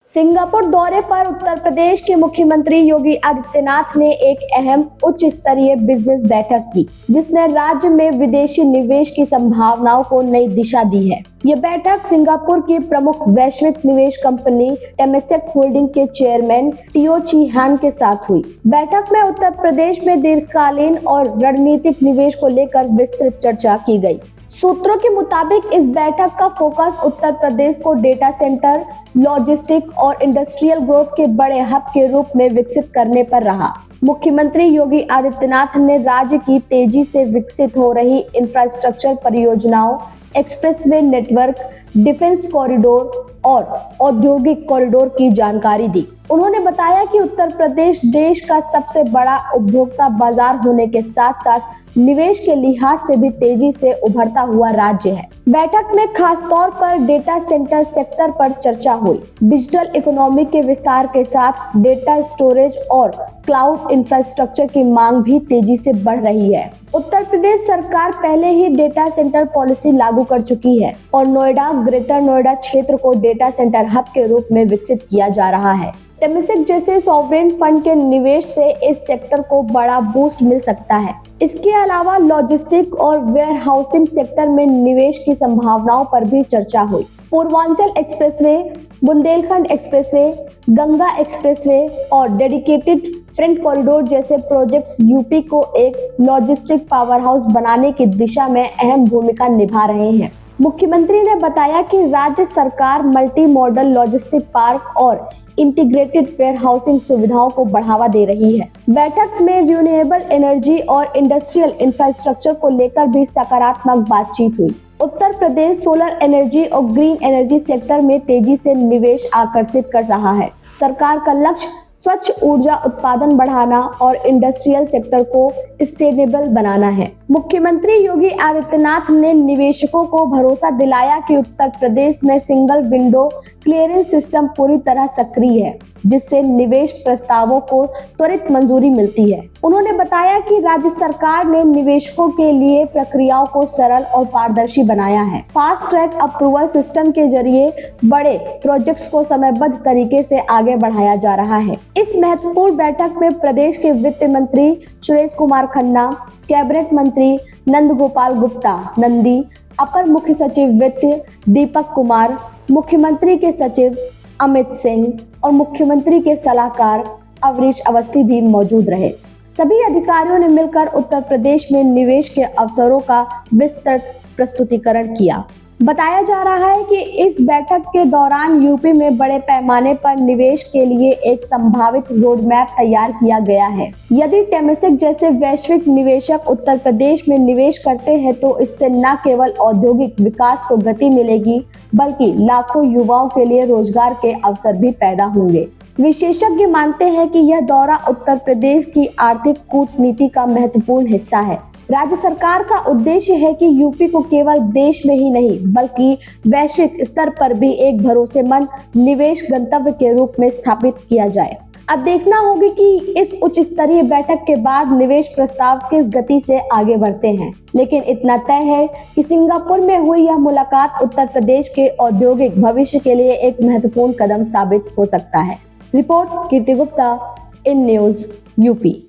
Singapore दौरे पर उत्तर प्रदेश के मुख्यमंत्री योगी आदित्यनाथ ने एक अहम उच्च स्तरीय बिजनेस बैठक की, जिसने राज्य में विदेशी निवेश की संभावनाओं को नई दिशा दी है। यह बैठक सिंगापुर की प्रमुख वैश्विक निवेश कंपनी टेमेसेक होल्डिंग के चेयरमैन टियो ची हान के साथ हुई। बैठक में उत्तर प्रदेश में दीर्घकालीन और रणनीतिक निवेश को लेकर विस्तृत चर्चा की गई। सूत्रों के मुताबिक इस बैठक का फोकस उत्तर प्रदेश को डेटा सेंटर, लॉजिस्टिक और इंडस्ट्रियल ग्रोथ के बड़े हब के रूप में विकसित करने पर रहा। मुख्यमंत्री योगी आदित्यनाथ ने राज्य की तेजी से विकसित हो रही इंफ्रास्ट्रक्चर परियोजनाओं, एक्सप्रेसवे नेटवर्क, डिफेंस कॉरिडोर और औद्योगिक कॉरिडोर की जानकारी दी। उन्होंने बताया कि उत्तर प्रदेश देश का सबसे बड़ा उपभोक्ता बाजार होने के साथ साथ निवेश के लिहाज से भी तेजी से उभरता हुआ राज्य है। बैठक में खास तौर पर डेटा सेंटर सेक्टर पर चर्चा हुई। डिजिटल इकोनॉमी के विस्तार के साथ डेटा स्टोरेज और क्लाउड इंफ्रास्ट्रक्चर की मांग भी तेजी से बढ़ रही है। उत्तर प्रदेश सरकार पहले ही डेटा सेंटर पॉलिसी लागू कर चुकी है और नोएडा, ग्रेटर नोएडा क्षेत्र को डेटा सेंटर हब के रूप में विकसित किया जा रहा है। टेमेसेक जैसे सॉवरेन फंड के निवेश से इस सेक्टर को बड़ा बूस्ट मिल सकता है। इसके अलावा लॉजिस्टिक और वेयरहाउसिंग सेक्टर में निवेश की संभावनाओं पर भी चर्चा हुई। Purvanchal expressway, Bundelkhand expressway, Ganga expressway और डेडिकेटेड फ्रंट कॉरिडोर जैसे प्रोजेक्ट्स यूपी को एक लॉजिस्टिक पावर हाउस बनाने की दिशा में अहम भूमिका निभा रहे हैं। मुख्यमंत्री ने बताया कि राज्य सरकार मल्टी मॉडल लॉजिस्टिक पार्क और इंटीग्रेटेड वेयर हाउसिंग सुविधाओं को बढ़ावा दे रही है। बैठक में रिन्यूएबल एनर्जी और इंडस्ट्रियल इंफ्रास्ट्रक्चर को लेकर भी सकारात्मक बातचीत हुई। उत्तर प्रदेश सोलर एनर्जी और ग्रीन एनर्जी सेक्टर में तेजी से निवेश आकर्षित कर रहा है। सरकार का लक्ष्य स्वच्छ ऊर्जा उत्पादन बढ़ाना और इंडस्ट्रियल सेक्टर को सस्टेनेबल बनाना है। मुख्यमंत्री योगी आदित्यनाथ ने निवेशकों को भरोसा दिलाया कि उत्तर प्रदेश में सिंगल विंडो क्लियरेंस सिस्टम पूरी तरह सक्रिय है, जिससे निवेश प्रस्तावों को त्वरित मंजूरी मिलती है। उन्होंने बताया कि राज्य सरकार ने निवेशकों के लिए प्रक्रियाओं को सरल और पारदर्शी बनाया है। फास्ट ट्रैक अप्रूवल सिस्टम के जरिए बड़े प्रोजेक्ट्स को समयबद्ध तरीके से आगे बढ़ाया जा रहा है। इस महत्वपूर्ण बैठक में प्रदेश के वित्त मंत्री सुरेश कुमार खन्ना, कैबिनेट मंत्री नंद गोपाल गुप्ता नंदी, अपर मुख्य सचिव वित्त दीपक कुमार, मुख्यमंत्री के सचिव अमित सिंह और मुख्यमंत्री के सलाहकार अवरीश अवस्थी भी मौजूद रहे। सभी अधिकारियों ने मिलकर उत्तर प्रदेश में निवेश के अवसरों का विस्तृत प्रस्तुतिकरण किया। बताया जा रहा है कि इस बैठक के दौरान यूपी में बड़े पैमाने पर निवेश के लिए एक संभावित रोड मैप तैयार किया गया है। यदि टेमेसेक जैसे वैश्विक निवेशक उत्तर प्रदेश में निवेश करते हैं तो इससे न केवल औद्योगिक विकास को गति मिलेगी, बल्कि लाखों युवाओं के लिए रोजगार के अवसर भी पैदा होंगे। विशेषज्ञ मानते हैं कि यह दौरा उत्तर प्रदेश की आर्थिक कूटनीति का महत्वपूर्ण हिस्सा है। राज्य सरकार का उद्देश्य है कि यूपी को केवल देश में ही नहीं, बल्कि वैश्विक स्तर पर भी एक भरोसेमंद निवेश गंतव्य के रूप में स्थापित किया जाए। अब देखना होगा कि इस उच्च स्तरीय बैठक के बाद निवेश प्रस्ताव किस गति से आगे बढ़ते हैं। लेकिन इतना तय है कि सिंगापुर में हुई यह मुलाकात उत्तर प्रदेश के औद्योगिक भविष्य के लिए एक महत्वपूर्ण कदम साबित हो सकता है। Report Kirti Gupta, in news UP.